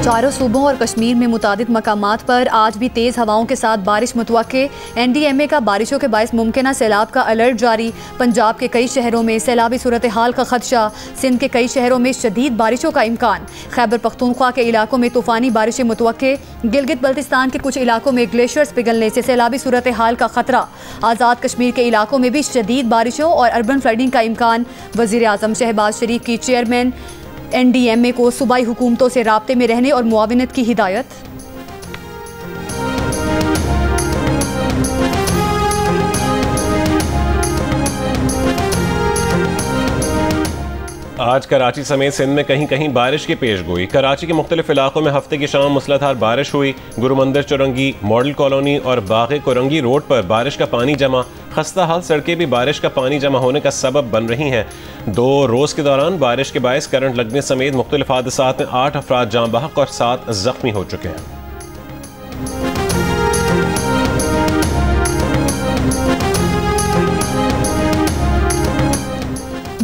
चारों सूबों और कश्मीर में मुतादिद मकामात पर आज भी तेज़ हवाओं के साथ बारिश मुतवक्के। NDMA का बारिशों के बायस मुमकिन सैलाब का अलर्ट जारी। पंजाब के कई शहरों में सैलाबी सूरत हाल का खदशा। सिंध के कई शहरों में शदीद बारिशों का इम्कान। खैबर पख्तूनख्वा के इलाकों में तूफ़ानी बारिशें मुतवक्के। गिलगित बल्तिस्तान के कुछ इलाकों में ग्लेशियर्स पिघलने से सैलाबी सूरत हाल का खतरा। आज़ाद कश्मीर के इलाकों में भी शदीद बारिशों और अर्बन फ्लडिंग का इम्कान। वज़ीर आज़म शहबाज शरीफ की चेयरमैन NDMA को सूबाई हुकूमतों से राब्ते में रहने और मुआविनत की हिदायत। आज कराची समेत सिंध में कहीं कहीं बारिश की पेशगोई। कराची के मुख्तलिफ इलाकों में हफ्ते की शाम मूसलाधार बारिश हुई। गुरुमंदिर चौरंगी, मॉडल कॉलोनी और बाग़े कोरंगी रोड पर बारिश का पानी जमा। खस्ता हाल सड़कें भी बारिश का पानी जमा होने का सबब बन रही हैं। 2 रोज़ के दौरान बारिश के बायस करंट लगने समेत मुख्तलिफ हादसात में 8 अफराद जाँ बहक और 7 जख्मी हो चुके हैं।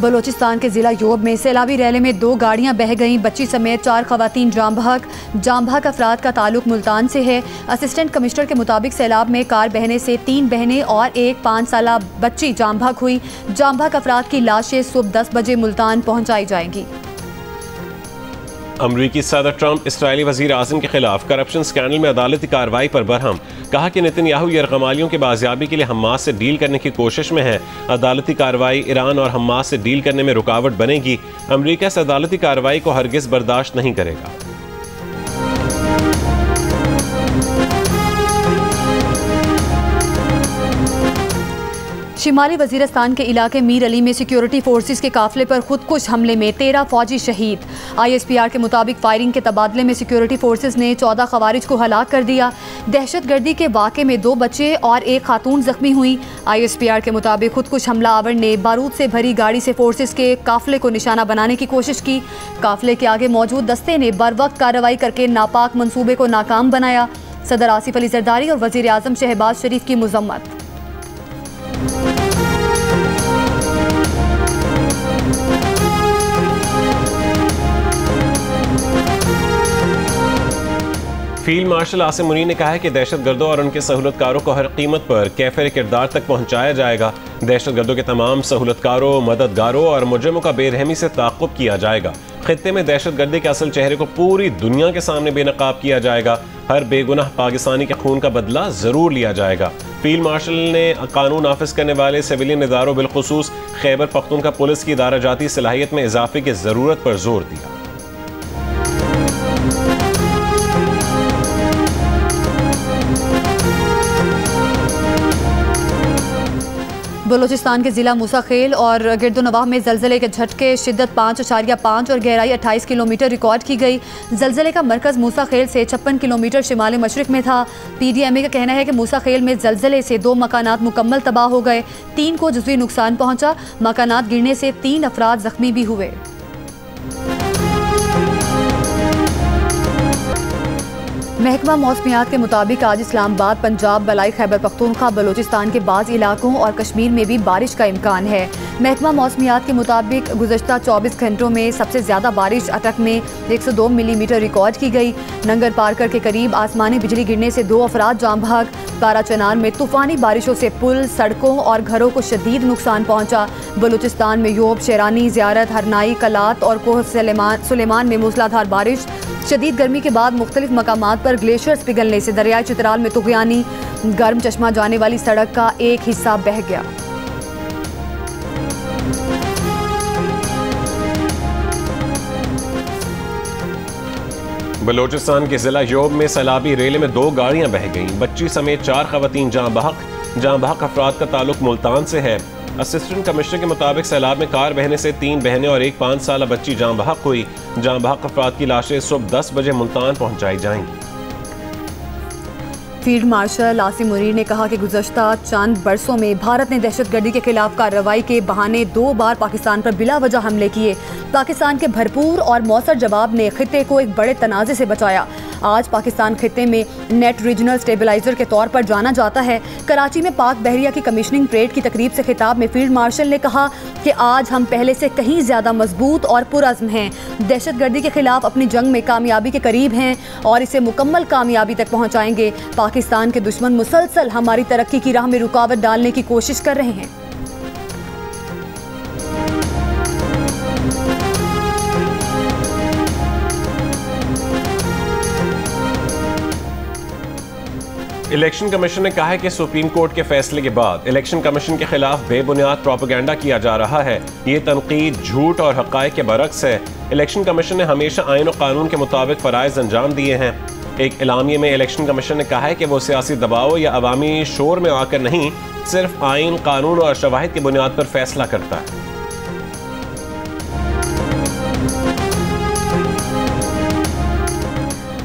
बलोचिस्तान के ज़िला योब में सैलाबी रैले में 2 गाड़ियां बह गईं। बच्ची समेत 4 खवातीन जाँ बहक अफराद का ताल्लुक मुल्तान से है। असिस्टेंट कमिश्नर के मुताबिक सैलाब में कार बहने से 3 बहनें और एक 5 साला बच्ची जाँ बहक हुई। जाँ बहक अफराद की लाशें सुबह 10 बजे मुल्तान पहुँचाई जाएंगी। अमरीकी सदर ट्रंप इसराइली वज़ीर आज़म के खिलाफ करप्शन स्कैंडल में अदालती कार्रवाई पर बरहम। कहा कि नेतन्याहू यरगमालियों के बाजियाबी के लिए हमास से डील करने की कोशिश में है। अदालती कार्रवाई ईरान और हमास से डील करने में रुकावट बनेगी। अमरीका इस अदालती कार्रवाई को हरगिज़ बर्दाश्त नहीं करेगा। शिमाली वजीरस्तान के इलाके मीर अली में सिक्योरिटी फोर्सेस के काफिले पर खुदकुश हमले में 13 फौजी शहीद। ISPR के मुताबिक फायरिंग के तबादले में सिक्योरिटी फोर्सेस ने 14 खवारिज को हलाक कर दिया। दहशतगर्दी के वाक़े में 2 बच्चे और एक खातून जख्मी हुई। ISPR के मुताबिक खुदकुश हमला आवर ने बारूद से भरी गाड़ी से फोर्सेस के काफिले को निशाना बनाने की कोशिश की। काफिले के आगे मौजूद दस्ते ने बर वक्त कार्रवाई करके नापाक मंसूबे को नाकाम बनाया। सदर आसिफ अली जरदारी और वज़ीर आज़म शहबाज शरीफ की मज़म्मत। फील्ड मार्शल आसिम मुनीर ने कहा है कि दहशतगर्दों और उनके सहूलतकारों को हर कीमत पर कैफर किरदार तक पहुंचाया जाएगा। दहशतगर्दों के तमाम सहूलतकारों, मददगारों और मुजरिमों का बेरहमी से ताक़ुब किया जाएगा। खित्ते में दहशतगर्दी के असल चेहरे को पूरी दुनिया के सामने बेनकाब किया जाएगा। हर बेगुनाह पाकिस्तानी के खून का बदला जरूर लिया जाएगा। फील्ड मार्शल ने कानून नाफिज करने वाले सिविलियन इदारों बिलखुसूस खैबर पख्तूनख्वा पुलिस की इदाराजाती सलाहियत में इजाफे की ज़रूरत पर जोर दिया। बलोचिस्तान के ज़िला मूसा खेल और गिरदोनवाह में ज़लज़ले के झटके शिद्दत 5.5 और गहराई 28 किलोमीटर रिकॉर्ड की गई। ज़लज़ले का मरकज़ मूसा खेल से 56 किलोमीटर शिमाल मशरिक़ में था। PDMA का कहना है कि मूसा खेल में ज़लज़ले से 2 मकानात मुकम्मल तबाह हो गए, 3 को जुज़वी नुकसान पहुँचा। मकानात गिरने से 3 अफराद ज़ख्मी भी हुए। महकमा मौसमियात के मुताबिक आज इस्लामाबाद, पंजाब, बलाई खैबर पख्तूनख्वा, बलोचिस्तान के बाज़ इलाकों और कश्मीर में भी बारिश का इम्कान है। महकमा मौसमियात के मुताबिक गुज़श्ता 24 घंटों में सबसे ज़्यादा बारिश अटक में 102 मिलीमीटर रिकॉर्ड की गई। नंगर पारकर के करीब आसमानी बिजली गिरने से 2 अफराद जाँ बहक। काराचनार में तूफ़ानी बारिशों से पुल, सड़कों और घरों को शदीद नुकसान पहुँचा। बलूचिस्तान में योब, शेरानी, ज़ियारत, हरनाई, कलात और कोह सुलेमान में मूसलाधार बारिश। शदीद गर्मी के बाद मुख्तलिफ मकामात पर ग्लेशियर्स पिघलने से दरियाई चित्राल में तुग़यानी गर्म चश्मा जाने वाली सड़क का एक हिस्सा बह गया। बलोचिस्तान के ज़िला योब में सैलाबी रेले में 2 गाड़ियां बह गईं। बच्ची समेत 4 खवातीन जाँ बहक अफराद का ताल्लुक मुल्तान से है। असिस्टेंट कमिश्नर के मुताबिक सैलाब में कार बहने से 3 बहनें और एक 5 साला बच्ची जाँ बहक हुई। जाँ बहक अफराद की लाशें सुबह 10 बजे मुल्तान पहुँचाई जाएंगी। फील्ड मार्शल आसिम मुनीर ने कहा कि गुज़श्ता चंद बरसों में भारत ने दहशतगर्दी के खिलाफ कार्रवाई के बहाने 2 बार पाकिस्तान पर बिला वजह हमले किए। पाकिस्तान के भरपूर और मौसर जवाब ने खित्ते को एक बड़े तनाज़े से बचाया। आज पाकिस्तान खित्ते में नेट रीजनल स्टेबलाइजर के तौर पर जाना जाता है। कराची में पाक बहरिया की कमीशनिंग परेड की तकरीब से खिताब में फील्ड मार्शल ने कहा कि आज हम पहले से कहीं ज़्यादा मजबूत और पुरअज़्म हैं। दहशतगर्दी के खिलाफ अपनी जंग में कामयाबी के करीब हैं और इसे मुकम्मल कामयाबी तक पहुँचाएंगे। पाकिस्तान के दुश्मन मुसलसल हमारी तरक्की की राह में रुकावट डालने की कोशिश कर रहे हैं। इलेक्शन कमीशन ने कहा है कि सुप्रीम कोर्ट के फैसले के बाद इलेक्शन कमीशन के खिलाफ बेबुनियाद प्रोपेगेंडा किया जा रहा है। ये तनकीद झूठ और हक़ाइक़ के बरक्स है। इलेक्शन कमीशन ने हमेशा आइन और कानून के मुताबिक फ़राइज़ अंजाम दिए हैं। एक एलामिये में इलेक्शन कमीशन ने कहा है कि वो सियासी दबाव या अवामी शोर में आकर नहीं, सिर्फ आइन, कानून और शवाहिद की बुनियाद पर फैसला करता है।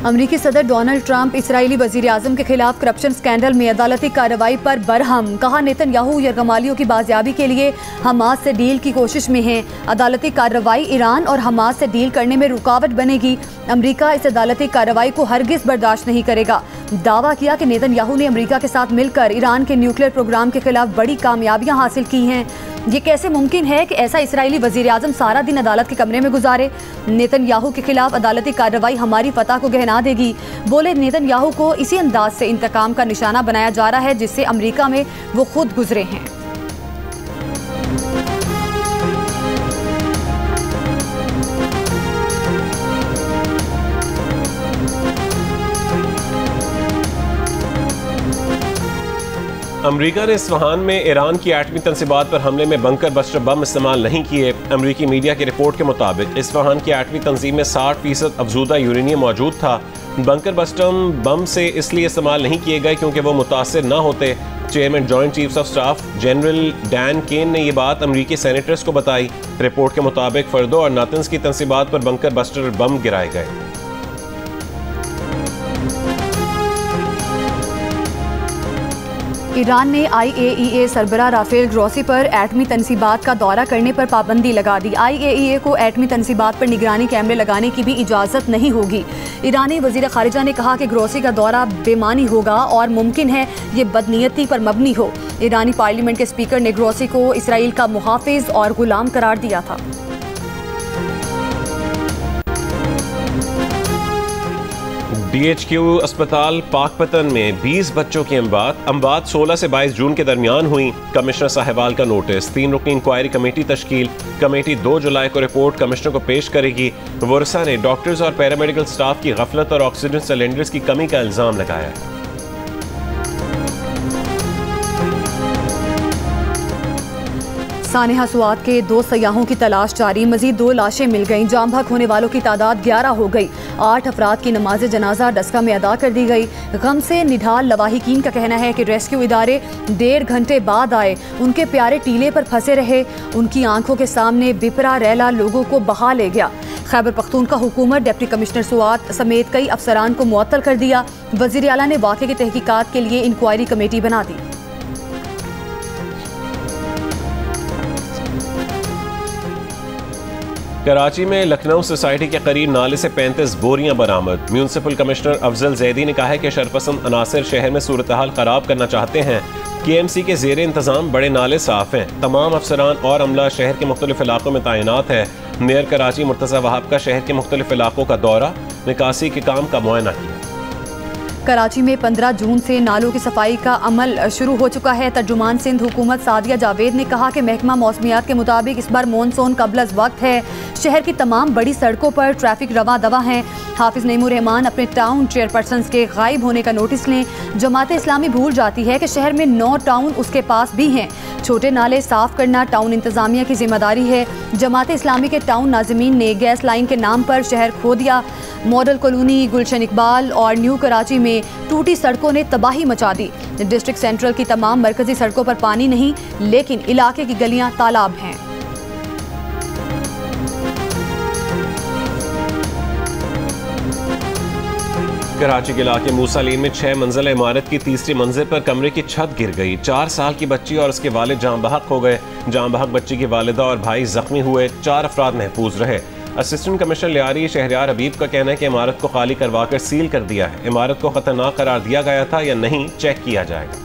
अमरीकी सदर डोनाल्ड ट्रंप इसराइली वज़ीर आज़म के खिलाफ करप्शन स्कैंडल में अदालती कार्रवाई पर बरहम। कहा, नेतन्याहू यरगमालियों की बाजियाबी के लिए हमास से डील की कोशिश में हैं। अदालती कार्रवाई ईरान और हमास से डील करने में रुकावट बनेगी। अमरीका इस अदालती कार्रवाई को हरगिज़ बर्दाश्त नहीं करेगा। दावा किया कि नेतन्याहू ने अमरीका के साथ मिलकर ईरान के न्यूक्लियर प्रोग्राम के खिलाफ बड़ी कामयाबियां हासिल की हैं। ये कैसे मुमकिन है कि ऐसा इसराइली वज़ीर आज़म सारा दिन अदालत के कमरे में गुजारे। नेतन्याहू के खिलाफ अदालती कार्रवाई हमारी फतह को गहना देगी। बोले, नेतन्याहू को इसी अंदाज से इंतकाम का निशाना बनाया जा रहा है जिससे अमरीका में वो खुद गुजरे हैं। अमरीका ने इस्फहान में ईरान की एटमी तंसीबात पर हमले में बंकर बस्टर बम इस्तेमाल नहीं किए। अमरीकी मीडिया की रिपोर्ट के मुताबिक इस्फहान की एटमी तंजीम में 60% अफजूदा यूरेनियम मौजूद था। बंकर बस्टर बम से इसलिए इस्तेमाल नहीं किए गए क्योंकि वो मुतासर न होते। Chairman joint chiefs of staff general Dan Caine ने ये बात अमरीकी सेनेटर्स को बताई। रिपोर्ट के मुताबिक फर्दो और नातन्स की तंसीबात पर बंकर बस्टर बम गिराए गए। ईरान ने IAEA सरबराह राफेल ग्रोसी पर एटमी तंसीबात का दौरा करने पर पाबंदी लगा दी। IAEA को एटमी तंसीबात पर निगरानी कैमरे लगाने की भी इजाज़त नहीं होगी। ईरानी वज़ीर ख़ारिजा ने कहा कि ग्रोसी का दौरा बेमानी होगा और मुमकिन है ये बदनीयती पर मबनी हो। ईरानी पार्लियामेंट के स्पीकर ने ग्रोसी को इसराइल का मुहाफ़िज़ और गुलाम करार दिया था। DHQ अस्पताल पाकपतन में 20 बच्चों की अमवात 16 से 22 जून के दरमियान हुई। कमिश्नर साहिबाल का नोटिस। 3 रुकनी इंक्वायरी कमेटी तश्कील। कमेटी 2 जुलाई को रिपोर्ट कमिश्नर को पेश करेगी। वर्सा ने डॉक्टर्स और पैरामेडिकल स्टाफ की गफलत और ऑक्सीजन सिलेंडर्स की कमी का इल्ज़ाम लगाया। सानेहा सुआद के 2 सयाहों की तलाश जारी। मजीद 2 लाशें मिल गईं। जाम बहक होने वालों की तादाद 11 हो गई। 8 अफराद की नमाज जनाजा डस्का में अदा कर दी गई। गम से निढाल लवाहिकीन का कहना है कि रेस्क्यू इदारे 1.5 घंटे बाद आए। उनके प्यारे टीले पर फंसे रहे। उनकी आंखों के सामने बिपरा रैला लोगों को बहा ले गया। खैबर पख्तूनख्वा हुकूमत डिप्टी कमिश्नर सुआद समेत कई अफसरान को मुअत्तल कर दिया। वज़ीर आला ने वाक़े की तहकीकात के लिए इंक्वायरी कमेटी बना दी। कराची में लखनऊ सोसाइटी के करीब नाले से 35 बोरियां बरामद। म्यूनसिपल कमिश्नर अफजल जैदी ने कहा है कि शरपसंद अनासर शहर में सूरत हाल खराब करना चाहते हैं। KMC के ज़ेर इंतज़ाम बड़े नाले साफ हैं। तमाम अफसरान और अमला शहर के मुख्तलिफ इलाकों में तैनात है। मेयर कराची मुर्तज़ा वहाब का शहर के मुख्तलिफ इलाकों का दौरा, निकासी के काम का मुआयना किया। कराची में 15 जून से नालों की सफाई का अमल शुरू हो चुका है। तर्जुमान सिंध हुकूमत सादिया जावेद ने कहा कि महकमा मौसमियात के मुताबिक इस बार मानसून कबल वक्त है। शहर की तमाम बड़ी सड़कों पर ट्रैफिक रवा दवा है। हाफिज नईमुर रहमान अपने टाउन चेयरपर्सन के गायब होने का नोटिस लें। जमात इस्लामी भूल जाती है कि शहर में 9 टाउन उसके पास भी हैं। छोटे नाले साफ करना टाउन इंतजामिया की जिम्मेदारी है। जमात इस्लामी के टाउन नाज़मीन ने गैस लाइन के नाम पर शहर खो दिया। मॉडल कॉलोनी, गुलशन इकबाल और न्यू कराची में टूटी सड़कों ने तबाही मचा दी। डिस्ट्रिक्ट सेंट्रल की तमाम मरकजी सड़कों पर पानी नहीं, लेकिन इलाके की गलियां तालाब हैं। कराची के इलाके मूसा लेन में 6 मंजिला इमारत की तीसरी मंजिल पर कमरे की छत गिर गई। 4 साल की बच्ची और उसके वालिद जाम बहक हो गए। जाम बहक बच्ची की वालिदा और भाई जख्मी हुए। 4 अफराद महफूज रहे। असिस्टेंट कमिश्नर लियारी शहरयार हबीब का कहना है कि इमारत को खाली करवाकर सील कर दिया है। इमारत को खतरनाक करार दिया गया था या नहीं, चेक किया जाएगा।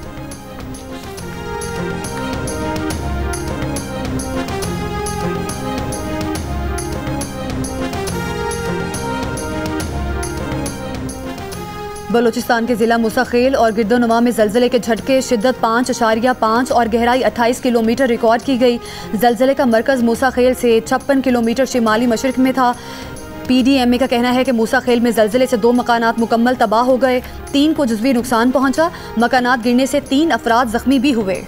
बलूचिस्तान के जिला मुसाखेल और गिरदोनुमा में जलजले के झटके, शिद्दत 5.5 और गहराई 28 किलोमीटर रिकॉर्ड की गई। जलजले का मरकज़ मुसाखेल से 56 किलोमीटर शिमाली मशरक में था। PDMA का कहना है कि मूसाखेल में जलजले से 2 मकानात मुकम्मल तबाह हो गए, 3 को जुज़वी नुकसान पहुंचा। मकानात गिरने से 3 अफराद जख्मी भी हुए।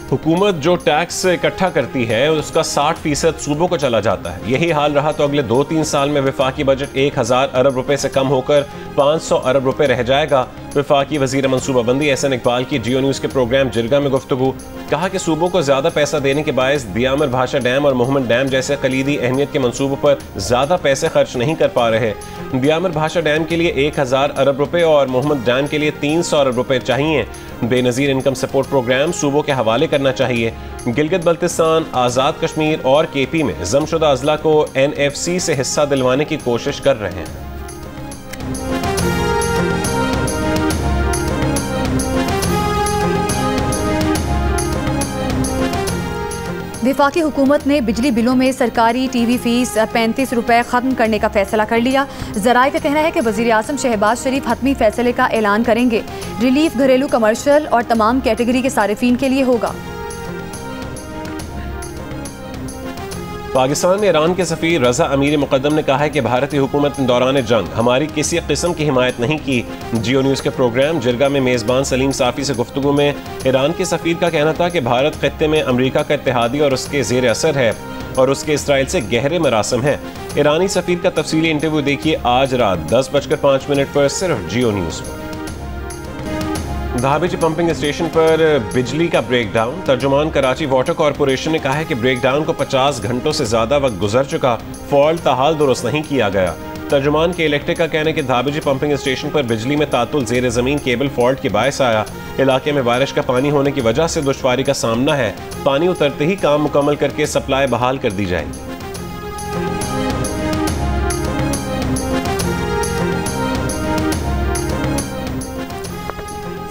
हुकूमत जो टैक्स इकट्ठा करती है उसका 60% सूबों को चला जाता है। यही हाल रहा तो अगले 2-3 साल में वफाकी बजट 1000 अरब रुपए से कम होकर 500 अरब रुपए रह जाएगा। वफाकी वजीर मनसूबाबंदी एहसन इकबाल की जियो न्यूज़ के प्रोग्राम जिरगा में गुफ्तगू। कहा कि सूबों को ज़्यादा पैसा देने के बायस दियामर भाषा डैम और मोहम्मद डैम जैसे कलीदी अहमियत के मनसूबों पर ज़्यादा पैसे खर्च नहीं कर पा रहे। दियामर भाषा डैम के लिए 1000 अरब रुपए और मोहम्मद डैम के लिए 300 अरब रुपए चाहिए। बेनज़ीर इनकम सपोर्ट प्रोग्राम सूबों के हवाले करना चाहिए। गिलगित बल्तिस्तान, आज़ाद कश्मीर और KP में जमशुदा अजला को NFC से हिस्सा दिलवाने की कोशिश कर रहे हैं। वफाकी हुकूमत ने बिजली बिलों में सरकारी TV फीस 35 रुपए ख़त्म करने का फैसला कर लिया। ज़राए का कहना है कि वज़ीर आज़म शहबाज शरीफ हतमी फैसले का ऐलान करेंगे। रिलीफ घरेलू, कमर्शियल और तमाम कैटेगरी के सारिफीन के लिए होगा। पाकिस्तान में ईरान के सफ़ीर रज़ा अमीर मुक़द्दम ने कहा है कि भारतीय हुकूमत ने दौरान जंग हमारी किसी किस्म की हिमायत नहीं की। जियो न्यूज़ के प्रोग्राम जिरगा में मेज़बान सलीम साफ़ी से गुफ्तगू में ईरान के सफ़ीर का कहना था कि भारत खित्ते में अमरीका का इत्तेहादी और उसके ज़ेर असर है और उसके इसराइल से गहरे मरासम है। ईरानी सफ़ीर का तफसीली इंटरव्यू देखिए आज रात 10:05 पर सिर्फ जियो न्यूज़ पर। धाबेची पंपिंग स्टेशन पर बिजली का ब्रेकडाउन। तर्जुमान कराची वाटर कॉरपोरेशन ने कहा है कि ब्रेकडाउन को 50 घंटों से ज्यादा वक्त गुजर चुका, फॉल्ट ताहाल दुरुस्त नहीं किया गया। तर्जुमान के इलेक्ट्रिक का कहना है कि धाबेची पंपिंग स्टेशन पर बिजली में तातुल जेर जमीन केबल फॉल्ट के बायस आया। इलाके में बारिश का पानी होने की वजह से दुश्वारी का सामना है। पानी उतरते ही काम मुकम्मल करके सप्लाई बहाल कर दी जाएगी।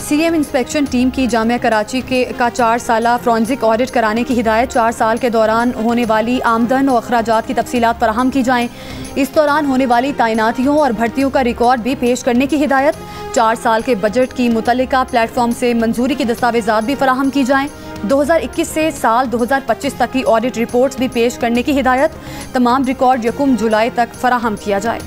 CM इंस्पेक्शन टीम की जामिया कराची का 4 साला फॉरेंसिक ऑडिट कराने की हिदायत। 4 साल के दौरान होने वाली आमदन और अखराजात की तफसीलात फराहम की जाएँ। इस दौरान होने वाली तैनातियों और भर्तियों का रिकॉर्ड भी पेश करने की हिदायत। 4 साल के बजट की मुतल्लिका प्लेटफॉर्म से मंजूरी की दस्तावेजात भी फराहम की जाएँ। 2021 से साल 2025 तक की ऑडिट रिपोर्ट्स भी पेश करने की हिदायत। तमाम रिकॉर्ड 1 जुलाई तक फराहम किया जाए।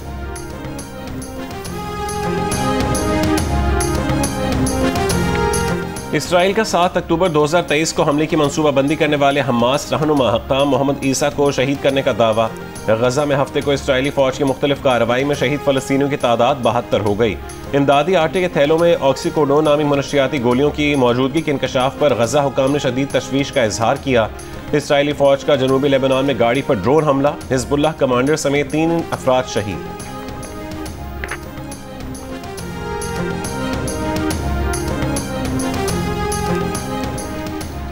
इसराइल का 7 अक्टूबर 2023 को हमले की मंसूबाबंदी करने वाले हमास रहनुमा हक्काम मोहम्मद ईसा को शहीद करने का दावा। गजा में हफ्ते को इसराइली फौज की मुख्तलिफ कार्रवाई में शहीद फलस्तीनियों की तादाद 72 हो गई। इमदादी आटे के थैलों में ऑक्सीकोडोन नामी मनशियाती गोलियों की मौजूदगी के इंकशाफ पर गजा हुकाम ने शदीद तशवीश का इजहार किया। इसराइली फौज का जनूबी लेबनान में गाड़ी पर ड्रोन हमला, हिजबुल्लाह कमांडर समेत 3 अफराद शहीद।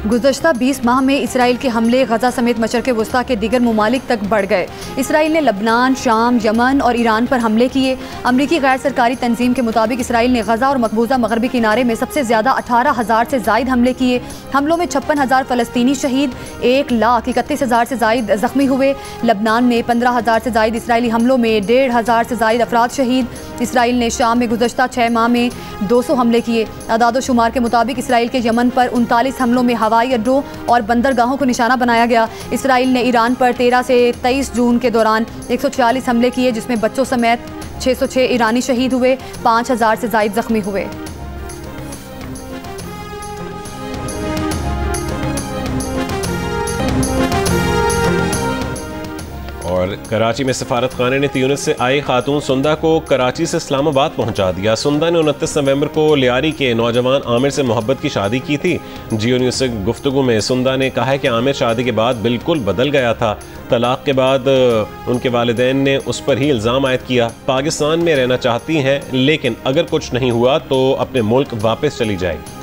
गुज़श्ता 20 माह में इसराइल के हमले गजा समेत मशरक़ वस्ता के दीगर ममालिक तक बढ़ गए। इसराइल ने लबनान, शाम, यमन और ईरान पर हमले किए। अमरीकी गैर सरकारी तंजीम के मुताबिक इसराइल ने गजा और मकबूजा मगरबी किनारे में सबसे ज़्यादा 18,000 से ज़ायद हमले किए। हमलों में 56,000 फ़लस्तीनी शहीद, 1,31,000 से ज़ायद ज़ख्मी हुए। लबनान में 15,000 से ज़ायद इसराइली हमलों में 1,500 से ज़ायद अफराद शहीद। इसराइल ने शाम में गुज़श्ता 6 माह में 200 हमले किए। अदाद शुमार के मुताबिक इसराइल के यमन पर 39 हमलों में हवाई अड्डों और बंदरगाहों को निशाना बनाया गया। इसराइल ने ईरान पर 13 से 23 जून के दौरान 140 हमले किए, जिसमें बच्चों समेत 606 ईरानी शहीद हुए, 5,000 से ज़ायद ज़ख्मी हुए। और कराची में सफारत खाने ने त्यूनिस से आई खातून सुंदा को कराची से इस्लामाबाद पहुंचा दिया। सुंदा ने 29 नवंबर को लियारी के नौजवान आमिर से मोहब्बत की शादी की थी। जियो न्यूज़ से गुफ्तगू में सुंदा ने कहा है कि आमिर शादी के बाद बिल्कुल बदल गया था। तलाक के बाद उनके वालिदैन ने उस पर ही इल्ज़ाम आयद किया। पाकिस्तान में रहना चाहती हैं, लेकिन अगर कुछ नहीं हुआ तो अपने मुल्क वापस चली जाएगी।